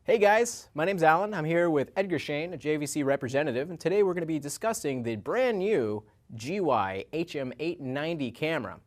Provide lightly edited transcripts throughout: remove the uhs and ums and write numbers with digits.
Hey guys, my name's Alan. I'm here with Edgar Shane, a JVC representative, and today we're going to be discussing the brand new GY HM890 camera.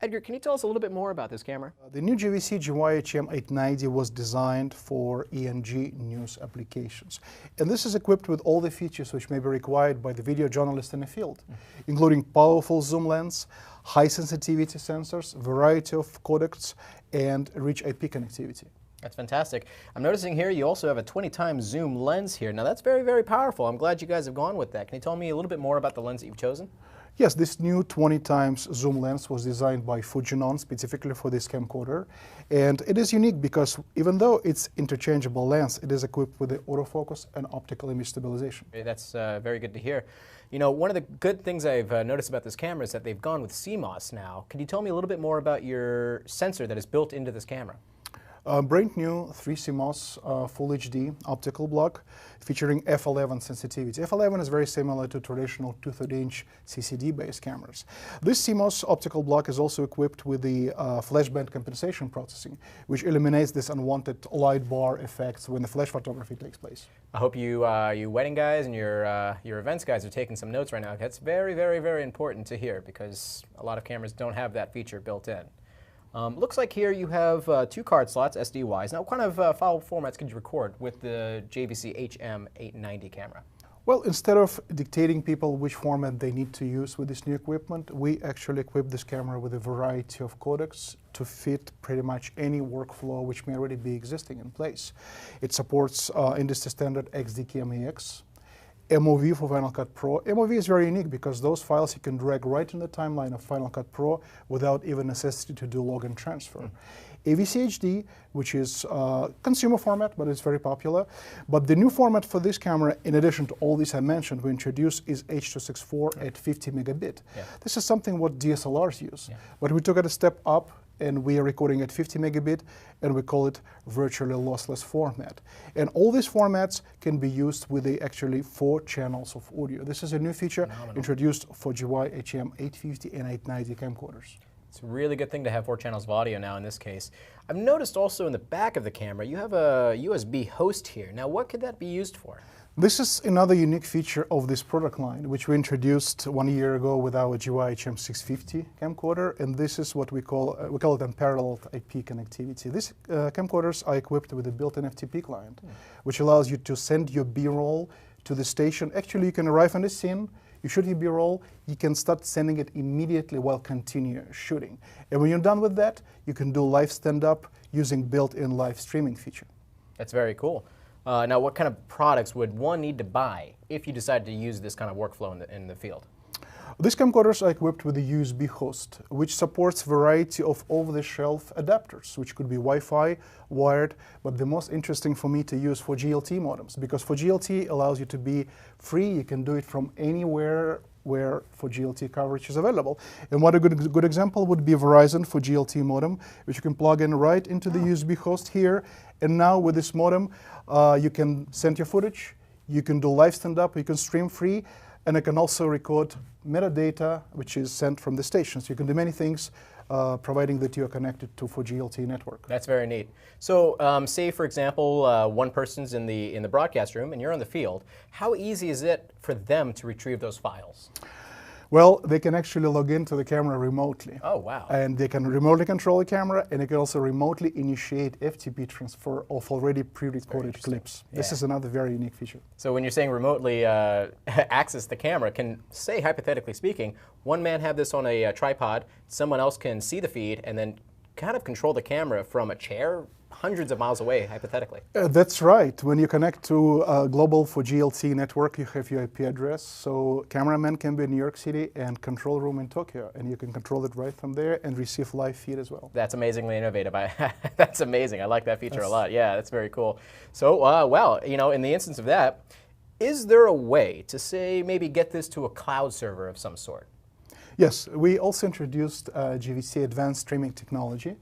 Edgar, can you tell us a little bit more about this camera? The new JVC GY HM890 was designed for ENG news applications. And this is equipped with all the features which may be required by the video journalist in the field, including powerful zoom lens, high sensitivity sensors, variety of codecs, and rich IP connectivity. That's fantastic. I'm noticing here you also have a 20 times zoom lens here. Now that's very, very powerful. I'm glad you guys have gone with that. Can you tell me a little bit more about the lens that you've chosen? Yes, this new 20 times zoom lens was designed by Fujinon specifically for this camcorder. And it is unique because even though it's interchangeable lens, it is equipped with the autofocus and optical image stabilization. That's very good to hear. You know, one of the good things I've noticed about this camera is that they've gone with CMOS now. Could you tell me a little bit more about your sensor that is built into this camera? Brand new 3CMOS Full HD optical block featuring f11 sensitivity. f11 is very similar to traditional 2/3-inch CCD-based cameras. This CMOS optical block is also equipped with the flashband compensation processing, which eliminates this unwanted light bar effects when the flash photography takes place. I hope you wedding guys and your events guys are taking some notes right now. That's very, very, very important to hear because a lot of cameras don't have that feature built in. Looks like here you have 2 card slots, SD-wise. Now, what kind of file formats could you record with the JVC HM890 camera? Well, instead of dictating people which format they need to use with this new equipment, we actually equip this camera with a variety of codecs to fit pretty much any workflow which may already be existing in place. It supports industry standard XDK-MEX, MOV for Final Cut Pro. MOV is very unique because those files you can drag right in the timeline of Final Cut Pro without even necessity to do log and transfer. AVC-HD, which is consumer format, but it's very popular. But the new format for this camera, in addition to all these I mentioned, we introduced is H.264 at 50 megabit. Yeah. This is something what DSLRs use, but we took it a step up and we are recording at 50 megabit, and we call it virtually lossless format. And all these formats can be used with the actually 4 channels of audio. This is a new feature introduced for GY HM850 and 890 camcorders. It's a really good thing to have 4 channels of audio now in this case. I've noticed also in the back of the camera you have a USB host here. Now what could that be used for? This is another unique feature of this product line, which we introduced 1 year ago with our GY HM650 camcorder, and this is what we call it unparalleled IP connectivity. These camcorders are equipped with a built-in FTP client, which allows you to send your B-roll to the station. Actually, you can arrive on the scene, you shoot your B-roll, you can start sending it immediately while continue shooting. And when you're done with that, you can do live stand-up using built-in live streaming feature. That's very cool. Now, what kind of products would one need to buy if you decide to use this kind of workflow in the field? These camcorders are equipped with a USB host, which supports a variety of off-the-shelf adapters, which could be Wi-Fi, wired, but the most interesting for me to use for GLT modems, because for GLT allows you to be free, you can do it from anywhere where 4GLT coverage is available. And what a good example would be Verizon 4GLT modem, which you can plug in right into the USB host here. And now with this modem, you can send your footage, you can do live stand-up, you can stream free, and it can also record metadata, which is sent from the station. So you can do many things, providing that you are connected to 4GLT network. That's very neat. So say, for example, one person's in the broadcast room and you're on the field. How easy is it for them to retrieve those files? Well, they can actually log into the camera remotely. Oh, wow. And they can remotely control the camera, and they can also remotely initiate FTP transfer of already pre-recorded clips. Yeah. This is another very unique feature. So when you're saying remotely access the camera, can, say, hypothetically speaking, one man have this on a tripod, someone else can see the feed, and then kind of control the camera from a chair hundreds of miles away, hypothetically. That's right. When you connect to a global 4GLT network, you have your IP address. So cameraman can be in New York City and control room in Tokyo, and you can control it right from there and receive live feed as well. That's amazingly innovative. That's amazing. I like that feature a lot. Yeah, that's very cool. So, well, you know, in the instance of that, is there a way to, say, maybe get this to a cloud server of some sort? Yes, we also introduced JVC Advanced Streaming Technology,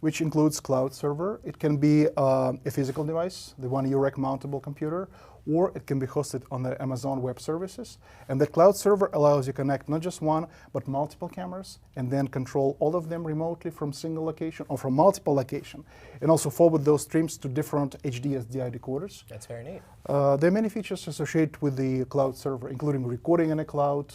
which includes cloud server. It can be a physical device, the one UREC mountable computer, or it can be hosted on the Amazon Web Services. And the cloud server allows you to connect not just one, but multiple cameras, and then control all of them remotely from single location or from multiple location, and also forward those streams to different HD SDI decoders. That's very neat. There are many features associated with the cloud server, including recording in the cloud,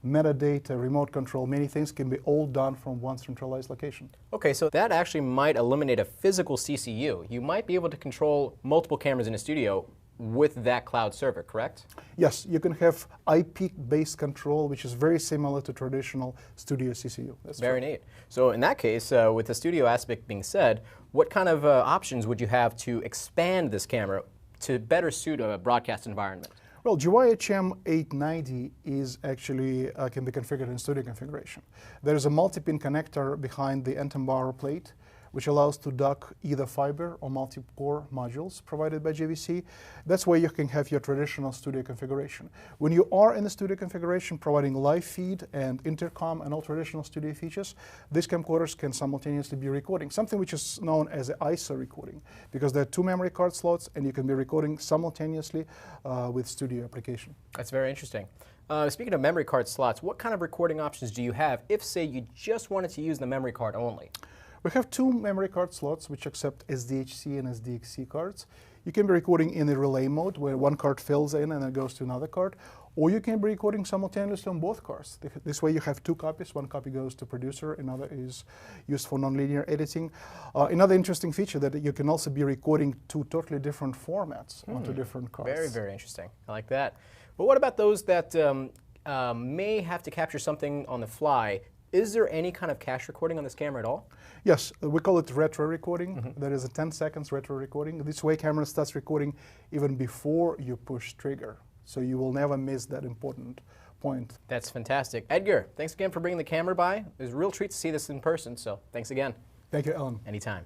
metadata, remote control. Many things can be all done from one centralized location. Okay, so that actually might eliminate a physical CCU. You might be able to control multiple cameras in a studio with that cloud server, correct? Yes, you can have IP-based control, which is very similar to traditional studio CCU. That's Very true. neat. So in that case, with the studio aspect being said, what kind of options would you have to expand this camera to better suit a broadcast environment? Well, GYHM 890 is actually can be configured in studio configuration. There is a multi-pin connector behind the Antenbauer plate, which allows to dock either fiber or multi-core modules provided by JVC. That's where you can have your traditional studio configuration. When you are in the studio configuration providing live feed and intercom and all traditional studio features, these camcorders can simultaneously be recording, something which is known as ISO recording, because there are 2 memory card slots and you can be recording simultaneously with studio application. That's very interesting. Speaking of memory card slots, what kind of recording options do you have if, say, you just wanted to use the memory card only? We have 2 memory card slots which accept SDHC and SDXC cards. You can be recording in the relay mode where one card fills in and then goes to another card, or you can be recording simultaneously on both cards. This way you have 2 copies. One copy goes to producer, another is used for nonlinear editing. Another interesting feature that you can also be recording 2 totally different formats onto different cards. Very, very interesting. I like that. But what about those that may have to capture something on the fly? Is there any kind of cache recording on this camera at all? Yes, we call it retro recording. There is a 10 seconds retro recording. This way camera starts recording even before you push trigger. So you will never miss that important point. That's fantastic. Edgar, thanks again for bringing the camera by. It was a real treat to see this in person, so thanks again. Thank you, Alan. Anytime.